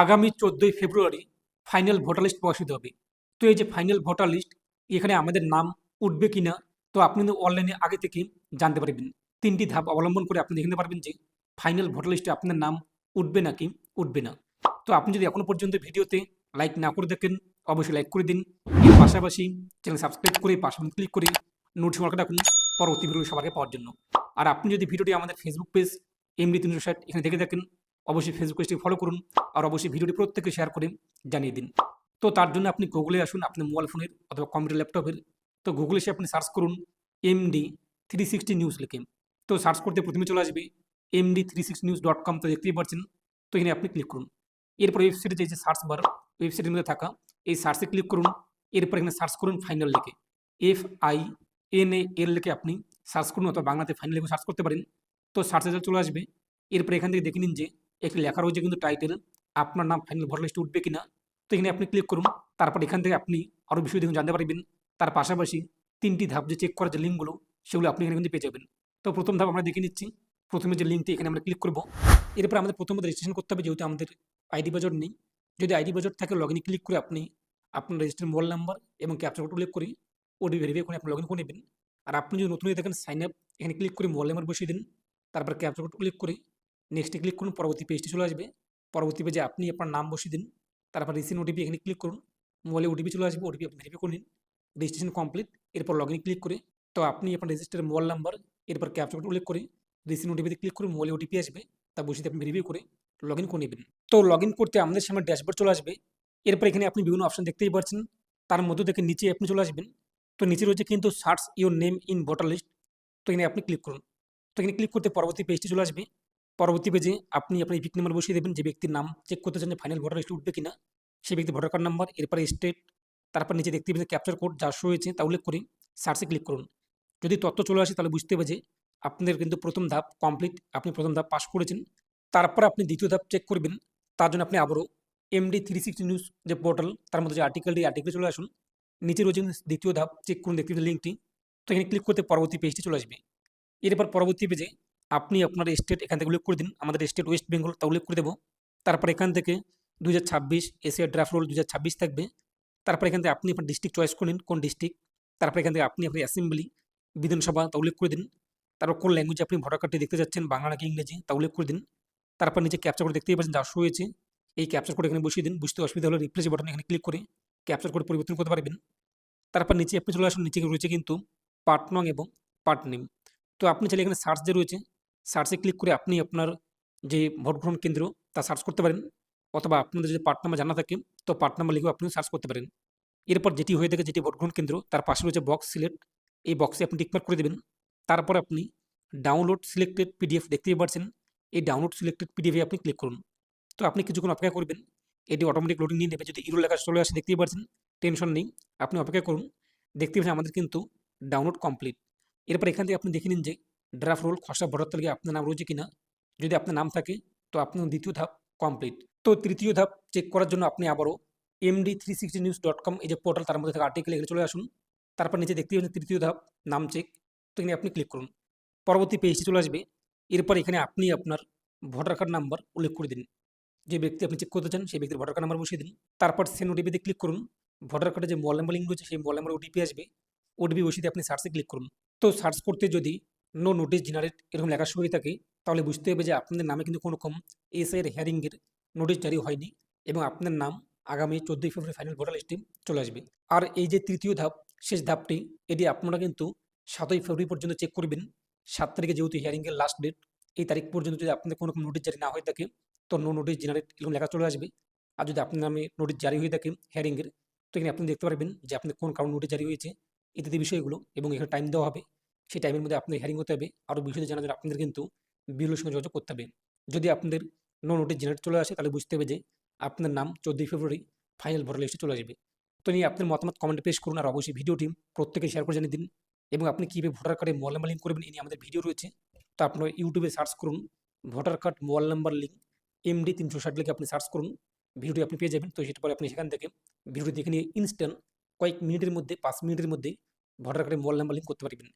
আগামী 14ই ফেব্রুয়ারি final voter list প্রকাশিত হবে। তো এই যে ফাইনাল ভোটার লিস্ট, এখানে আমাদের নাম উঠবে কিনা, তো আপনি কিন্তু অনলাইনে আগে থেকে জানতে পারবেন। 3টি ধাপ অবলম্বন করে আপনি দেখে নিতে পারবেন যে ফাইনাল ভোটার লিস্টে আপনার নাম উঠবে নাকি উঠবে না। তো আপনি যদি এখনো পর্যন্ত ভিডিওতে লাইক না করে দেখেন, অবশ্যই লাইক করে দিন। এর পাশাপাশি চ্যানেল সাবস্ক্রাইব করে পাশে ক্লিক করে নোটিফিকেশন রাখুন পরবর্তী ভিডিও সবার আগে পাওয়ার জন্য। আর আপনি যদি ভিডিওটি আমাদের ফেসবুক পেজ MD360 এখানে দেখে থাকেন, অবশ্যই ফেসবুক পেজটি ফলো করুন। আর অবশ্যই ভিডিওটি প্রত্যেকে শেয়ার করে জানিয়ে দিন। তো তার জন্য আপনি গুগলে আসুন, আপনি মোবাইল ফোনের অথবা কম্পিউটার ল্যাপটপের। তো গুগলে এসে আপনি সার্চ করুন MD360 নিউজ লিখে। তো সার্চ করতে প্রথমে চলে আসবে MD360news.com, তো দেখতেই পাচ্ছেন। তো এখানে আপনি ক্লিক করুন। এরপর ওয়েবসাইটে যে সার্চ বার, ওয়েবসাইটের মধ্যে থাকা এই সার্চে ক্লিক করুন। এরপর এখানে সার্চ করুন ফাইনাল লিখে, FINAL লিখে আপনি সার্চ করুন, অথবা বাংলাতে ফাইনাল লিখে সার্চ করতে পারেন। তো সার্চে চলে আসবে। এরপর এখান থেকে দেখে নিন যে একটি লেখা রয়েছে কিন্তু টাইটেল, আপনার নাম ফাইনাল ভোটার লিস্টে উঠবে কিনা। তো এখানে আপনি ক্লিক করুন। তারপর এখান থেকে আপনি আরও বিষয় দেখুন জানতে পারবেন। তার পাশাপাশি 3টি ধাপ যে চেক করার যে লিঙ্কগুলো, সেগুলো আপনি এখানে কিন্তু পেয়ে যাবেন। তো প্রথম ধাপ আমরা দেখে নিচ্ছি। প্রথমে যে লিঙ্কটি, এখানে আমরা ক্লিক করব। এরপর আমাদের প্রথমত রেজিস্ট্রেশন করতে হবে, যেহেতু আমাদের আইডি পাসওয়ার্ড নেই। যদি আইডি পাসওয়ার্ড থাকে, লগ ইনে ক্লিক করে আপনি আপনার রেজিস্টার্ড মোবাইল নাম্বার এবং ক্যাপচা কোড উল্লেখ করে ওটি ভেরিফাই করে আপনি লগ ইন করে নেবেন। আর আপনি যদি নতুন হয়ে থাকেন, সাইন আপ এখানে ক্লিক করে মোবাইল নাম্বার বসিয়ে দিন। তারপর ক্যাপচা কোড উল্লেখ করে নেক্সটে ক্লিক করুন। পরবর্তী পেজটি চলে আসবে। পরবর্তী পেজে আপনি আপনার নাম বসিয়ে দিন। তারপর রিসেন্ট ওটিপি এখানে ক্লিক করুন। মোবাইলে ওটিপি চলে আসবে, ওটিপি আপনি ভেরিফাই করে নিন। Registration complete. এরপর লগ ইন ক্লিক করে তো আপনি আপনার রেজিস্টার্ড মোবাইল নাম্বার, এরপর ক্যাপচা কোড উল্লেখ করে রিসেন্ট ওটিপিতে ক্লিক করে মোবাইলে ওটিপি আসবে, তা বসিয়ে আপনি ভেরিফাই করে লগ ইন করে নেবেন। তো লগ ইন করতে আমাদের সামনে ড্যাশবোর্ড চলে আসবে। এরপর এখানে আপনি বিভিন্ন অপশন দেখতেই পাচ্ছেন। তার মধ্যে থেকে নিচে আপনি চলে আসবেন। তো নিচে রয়েছে কিন্তু search your name in voter list, তো এখানে আপনি ক্লিক করুন। তো এখানে ক্লিক করতে পরবর্তী পেজটি চলে আসবে। পরবর্তী পেজে আপনি আপনার ইপিক নাম্বার বসিয়ে দেবেন, যে ব্যক্তির নাম চেক করতে চান যে ফাইনাল ভোটার লিস্টে উঠবে কিনা, সেই ব্যক্তি ভোটার কার্ড নাম্বার, এরপরে স্টেট, তারপর নিচে দেখতে পাবেন ক্যাপচার কোড যা শো হয়েছে তা উল্লেখ করে সার্চে ক্লিক করুন। যদি তথ্য চলে আসে তাহলে বুঝতে হবে যে আপনাদের কিন্তু প্রথম ধাপ কমপ্লিট, আপনি প্রথম ধাপ পাস করেছেন। তারপর আপনি দ্বিতীয় ধাপ চেক করবেন। তার জন্য আপনি আবারও MD360 নিউজ যে পোর্টাল, তার মধ্যে যে আর্টিকেলে চলে আসুন। নিচে রয়েছে দ্বিতীয় ধাপ চেক করুন, দেখতে পাবেন লিঙ্কটি। তো এখানে ক্লিক করতে পরবর্তী পেজটি চলে আসবে। এরপর পরবর্তী পেজে আপনি আপনার স্টেট এখান থেকে উল্লেখ করে দিন। আমাদের স্টেট ওয়েস্ট বেঙ্গল, তা উল্লেখ করে দেবো। তারপর এখান থেকে 2026 এশিয়া ড্রাফট রোল 2026 থাকবে। তারপর এখান থেকে আপনি আপনার ডিস্ট্রিক্ট চয়েস করে নিন, কোন ডিস্ট্রিক্ট। তারপর এখান থেকে আপনি আপনার অ্যাসেম্বলি বিধানসভা তা উল্লেখ করে দিন। তারপর কোন ল্যাঙ্গুয়েজে আপনি ভোটার কার্ডটি দেখতে যাচ্ছেন, বাংলা নাকি ইংরেজি, তা উল্লেখ করে দিন। তারপর নিচে ক্যাপচার কোড দেখতেই পাচ্ছেন যা শো হয়েছে, এই ক্যাপচার কোড এখানে বসিয়ে দিন। বুঝতে অসুবিধা হলে রিপ্লেস বাটন এখানে ক্লিক করে ক্যাপচার কোড পরিবর্তন করতে পারবেন। তারপর নিচে আপনি চলে আসুন। নিচে রয়েছে কিন্তু পার্ট নং এবং পার্ট নেম। তো আপনি চাইলে এখানে সার্চ যে রয়েছে, সার্চে ক্লিক করে আপনি আপনার যে ভোট গ্রহণ কেন্দ্র তা সার্চ করতে পারেন, অথবা আপনাদের যদি পার্ট নাম্বার জানা থাকে তো পার্ট নাম্বার লিখেও আপনি সার্চ করতে পারেন। এরপর যেটি হয়ে থাকে, যেটি ভোট গ্রহণ কেন্দ্র, তার পাশে রয়েছে বক্স সিলেক্ট, এই বক্সে আপনি টিকমার্ক করে দেবেন। তারপর আপনি ডাউনলোড সিলেক্টেড পিডিএফ দেখতেই পাচ্ছেন, এই ডাউনলোড সিলেক্টেড পিডিএফে আপনি ক্লিক করুন। তো আপনি কিছুক্ষণ অপেক্ষা করবেন, এটি অটোমেটিক লোডিং নিয়ে নেবে। যদি ইরো লেখা চলে আসে দেখতেই পাচ্ছেন, টেনশন নেই, আপনি অপেক্ষা করুন। দেখতে পাচ্ছেন আমাদের কিন্তু ডাউনলোড কমপ্লিট। এরপর এখান থেকে আপনি দেখে নিন যে ড্রাফট রোল খসড়া ভোটার তালিকায় আপনার নাম রয়েছে কিনা। যদি আপনার নাম থাকে তো আপনার দ্বিতীয় ধাপ কমপ্লিট। তো তৃতীয় ধাপ চেক করার জন্য আপনি আবারও MD360news.com এই যে পোর্টাল, তার মধ্যে থেকে আর্টিকেল এখানে চলে আসুন। তারপর নিচে দেখতে পাচ্ছেন তৃতীয় ধাপ নাম চেক, তো এখানে আপনি ক্লিক করুন। পরবর্তী পেজটি চলে আসবে। এরপর এখানে আপনি আপনার ভোটার কার্ড নাম্বার উল্লেখ করে দিন, যে ব্যক্তি আপনি চেক করতে চান সেই ব্যক্তির ভোটার কার্ড নাম্বার বসিয়ে দিন। তারপর সেন্ড ওটিপিতে ক্লিক করুন। ভোটার কার্ডে যে মোবাইল নাম্বার লিঙ্ক রয়েছে সেই মোবাইল নাম্বার ওটিপি আসবে, ওটিপি বসিয়ে দিয়ে আপনি সার্চে ক্লিক করুন। তো সার্চ করতে যদি নো নোটিস জেনারেট এরকম লেখা হয়ে থাকে, তাহলে বুঝতে হবে যে আপনাদের নামে কিন্তু কোনো রকম এসআইয়ের হিয়ারিংয়ের নোটিশ জারি হয়নি, এবং আপনার নাম আগামী 14ই ফেব্রুয়ারি ফাইনাল ভোটার লিস্টে চলে আসবে। আর এই যে তৃতীয় ধাপ, শেষ ধাপটি, এটি আপনারা কিন্তু 7ই ফেব্রুয়ারি পর্যন্ত চেক করবেন। 7 তারিখে যেহেতু হিয়ারিংয়ের লাস্ট ডেট, এই তারিখ পর্যন্ত যদি আপনাদের কোনো রকম নোটিশ জারি না হয়ে থাকে তো নো নোটিস জেনারেট এরকম লেখা চলে আসবে। আর যদি আপনার নামে নোটিশ জারি হয়ে থাকে হিয়ারিংয়ের, তো এখানে আপনি দেখতে পারবেন যে আপনার কোন কারণ নোটিশ জারি হয়েছে ইত্যাদি বিষয়গুলো, এবং এখানে টাইম দেওয়া হবে। সেই টাইমের মধ্যে আপনার হিয়ারিং হতে হবে। আরও বিষয়ে জানার জন্য আপনাদের কিন্তু বিএলওর সঙ্গে যোগাযোগ করতে হবে। যদি আপনাদের নো নোটিস জেনারেট চলে আসে, তাহলে বুঝতে হবে যে আপনার নাম 14ই ফেব্রুয়ারি ফাইনাল ভোটার লিস্টে চলে আসবে। তো নিয়ে আপনার মতামত কমেন্টে পেশ করুন, আর অবশ্যই ভিডিওটি প্রত্যেকে শেয়ার করে জানিয়ে দিন। এবং আপনি কীভাবে ভোটার কার্ডে মোবাইল নাম্বার লিঙ্ক করবেন এই নিয়ে আমাদের ভিডিও রয়েছে। তো আপনার ইউটিউবে সার্চ করুন voter card mobile number link MD360 লিখে আপনি সার্চ করুন, ভিডিওটি আপনি পেয়ে যাবেন। তো সেটা পরে আপনি সেখান থেকে ভিডিওটি দেখে নিয়ে ইনস্ট্যান্ট কয়েক মিনিটের মধ্যে, 5 মিনিটের মধ্যে ভোটার কার্ডে মোবাইল নাম্বার লিঙ্ক করতে পারবেন।